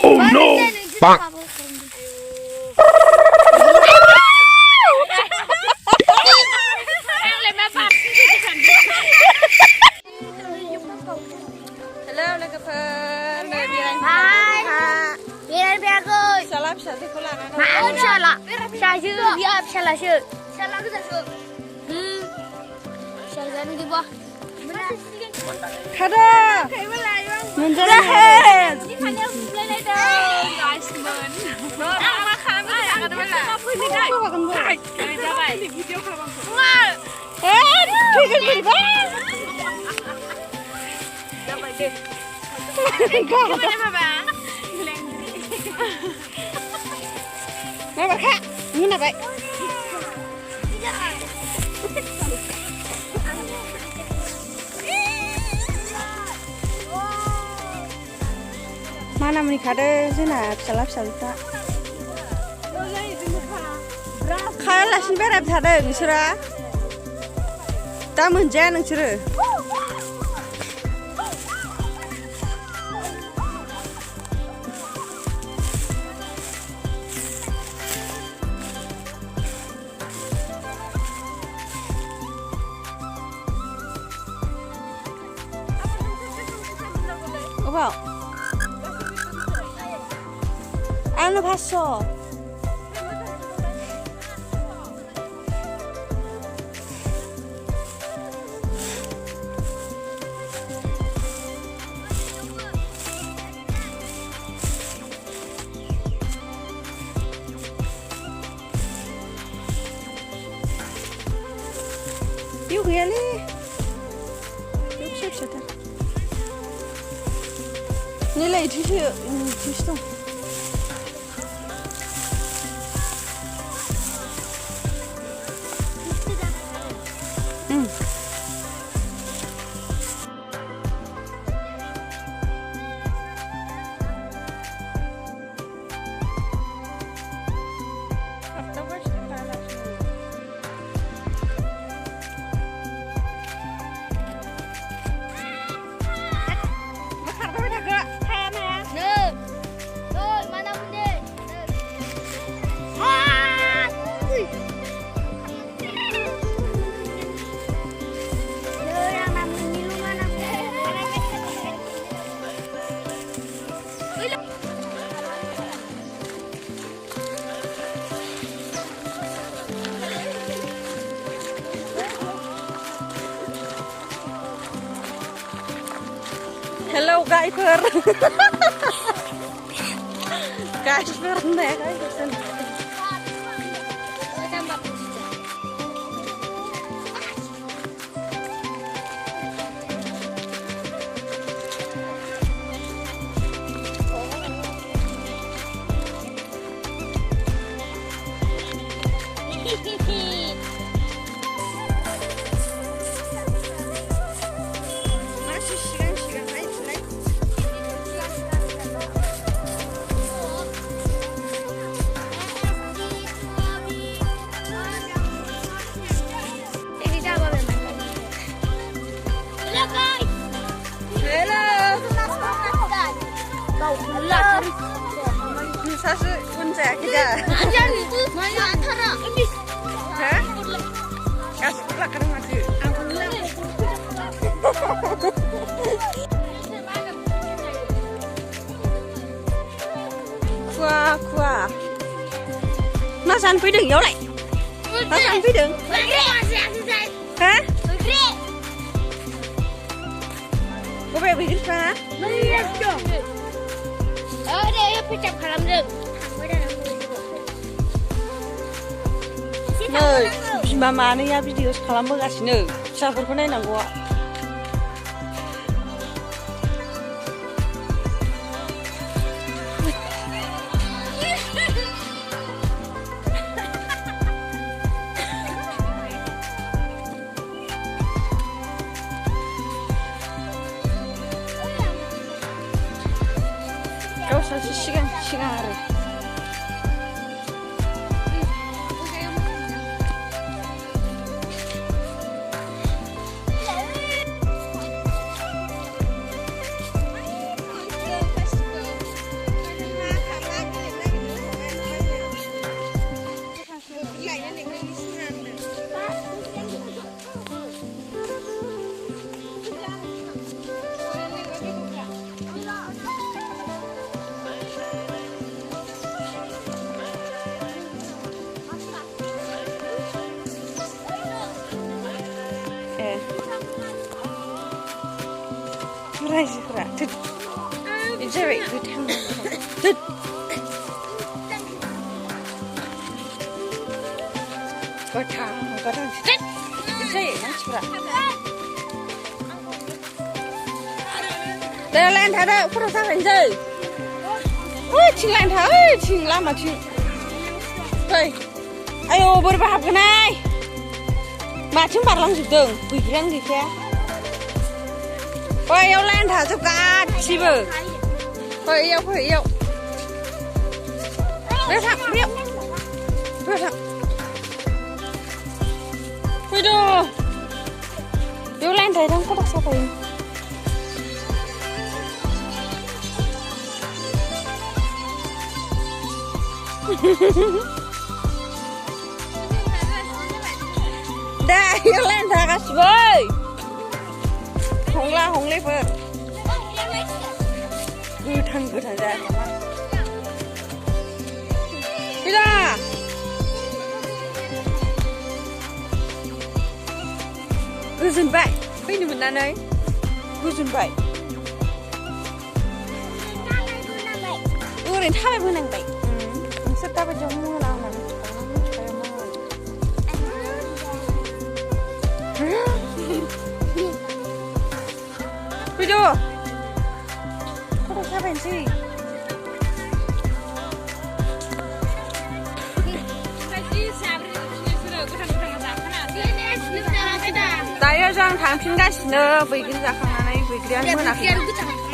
Oh no! 빵! Hello, logoफोर नै बेरायनो बेरायफैयाखै फिसाला फिसाजोखौ लानानै मा फिसाला फिसाजो बिया फिसालासो फिसाला गोजासो फिसाजानो दिबा खादा मोनजायाखै खानायाव फुलायलायदों गासिमोन आं मा खालामनो हागोन मा फैनो जाबाय भिडिअ खालामनो थैगोन बोरैबा जाबाय दे माबाखा मोनाबाय मानामुनि खादो जोंना फिसाला फिसाजोफ्रा खायालासिनो बेरायबाय थादों नोंसोरा दा मोनजाया नोंसोरो 어봐 안으로 봤어 이거 그냥 해 역시 좋다 Nilai itu dong. Hello guys-per. Guys-per nih guys. 사실 혼자야 그냥. 많이 안 타라. Hah? Kasih pula kan mati. Kuah. Masan phi đừng vô lại. Masan phi đừng. Hả? Có vẻ bị đứt ra. Ở đây phải chập khả làm rừng. नै बिमा मानैया video खालामबोगासिनो फिसाफोरखौ नायनांगौआ गावस्रासो सिगां आरो रायजोफोरा थोद बिदि जाबाय गोथां थोद गोथां बिदि जायो मानसिफोरा दे लाइन थादो फट' साफायनोसै ओइथिं लाइन था ओइथिं लामाथिं फै आयौ बोरैबा हाबगोनहाय माथिं बारलांजोबदों गैखायानो गैखाया बैयाव लाइन थाजोब गासिबो बैयाव बैयाव बैयाव थां बैयाव बैयाव थां फैद' बेयाव लाइन थाहैदों फट' साफायो दा बेयाव लाइन था गासिबो हंला हंलेफोर गोथां गोथां जाया नामा फैदा गोजोनबाय फैनो मोननानै गोजोनबाय ओरैनो थाबायबोनांबाय नोंसोर दाबायदियाव मोना होननानै फैद' फट' साफायनोसै दायो जों थांफिनगासिनो बैग्रि जाखांनानै बैग्रियानो मोनाखै